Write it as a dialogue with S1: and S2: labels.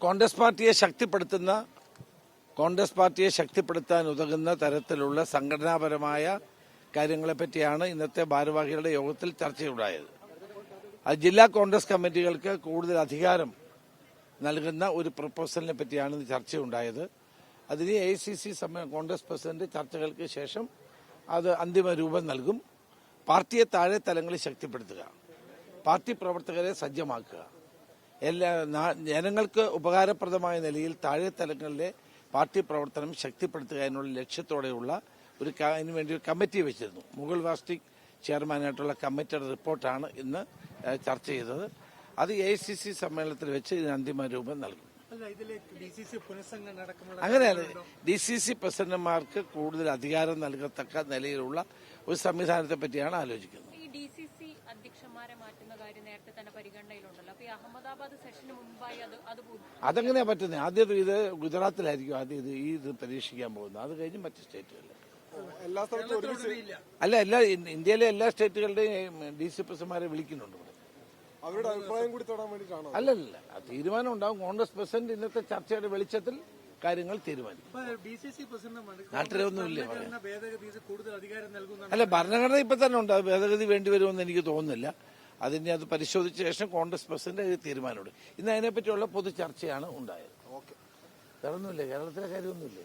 S1: കോൺഗ്രസ് പാർട്ടിയെ ശക്തിപ്പെടുത്താൻ ഉതകുന്ന തരത്തിലുള്ള സംഘടനാപരമായ കാര്യങ്ങളെപ്പറ്റിയാണ് ഇന്നത്തെ ഭാരവാഹികളുടെ യോഗത്തിൽ ചർച്ചയുണ്ടായത്. ജില്ലാ കോൺഗ്രസ് കമ്മിറ്റികൾക്ക് കൂടുതൽ അധികാരം നൽകുന്ന ഒരു പ്രപ്പോസലിനെ പറ്റിയാണ് ചർച്ചയുണ്ടായത്. അതിന് AICC കോൺഗ്രസ് പ്രസിഡന്റ് ചർച്ചകൾക്ക് ശേഷം അത് അന്തിമ രൂപം നൽകും. പാർട്ടിയെ താഴെ തലങ്ങളിൽ ശക്തിപ്പെടുത്തുക, പാർട്ടി പ്രവർത്തകരെ സജ്ജമാക്കുക, ജനങ്ങൾക്ക് ഉപകാരപ്രദമായ നിലയിൽ താഴെ തലങ്ങളിലെ പാർട്ടി പ്രവർത്തനം ശക്തിപ്പെടുത്തുക എന്നുള്ള ലക്ഷ്യത്തോടെയുള്ള അതിനുവേണ്ടി ഒരു കമ്മിറ്റി വെച്ചിരുന്നു. മുകുൾ വാസ്നിക് ചെയർമാനായിട്ടുള്ള കമ്മിറ്റിയുടെ റിപ്പോർട്ടാണ് ഇന്ന് ചർച്ച ചെയ്തത്. അത് AICC സമ്മേളനത്തിൽ വെച്ച് ഇതിന് അന്തിമ രൂപം നൽകും. അങ്ങനെയല്ല, DCC പ്രസിഡന്റുമാർക്ക് കൂടുതൽ അധികാരം നൽകത്തക്ക നിലയിലുള്ള ഒരു സംവിധാനത്തെ പറ്റിയാണ് ആലോചിക്കുന്നത്. അതെങ്ങനെയാ പറ്റുന്നത്? ആദ്യം ഇത് ഗുജറാത്തിലായിരിക്കും ആദ്യം ഇത് പരീക്ഷിക്കാൻ പോകുന്നത്. അത് കഴിഞ്ഞ് മറ്റ് സ്റ്റേറ്റുകളിൽ ഇന്ത്യയിലെ എല്ലാ സ്റ്റേറ്റുകളുടെയും DC പ്രസിഡന്റുമാരെ വിളിക്കുന്നുണ്ട്.
S2: അവരുടെ അഭിപ്രായം കൂടി തൊടാൻ വേണ്ടിയിട്ടാണ്.
S1: അല്ലല്ല, തീരുമാനം ഉണ്ടാവും. കോൺഗ്രസ് പ്രസിഡന്റ് ഇന്നത്തെ ചർച്ചയുടെ വെളിച്ചത്തിൽ കാര്യങ്ങൾ തീരുമാനിക്കും. നാട്ടിലൊന്നുമില്ല. അല്ല, ഭരണഘടന ഇപ്പൊ തന്നെ ഉണ്ട്. അത് ഭേദഗതി വേണ്ടിവരുമെന്ന് എനിക്ക് തോന്നുന്നില്ല. അത് പരിശോധിച്ച ശേഷം കോൺഗ്രസ് പ്രസിഡന്റ് അത് തീരുമാനമെടുക്കും. ഇന്ന് അതിനെപ്പറ്റിയുള്ള പൊതു ചർച്ചയാണ് ഉണ്ടായത്. വേറൊന്നുമില്ല, കേരളത്തിലെ കാര്യമൊന്നുമില്ലേ?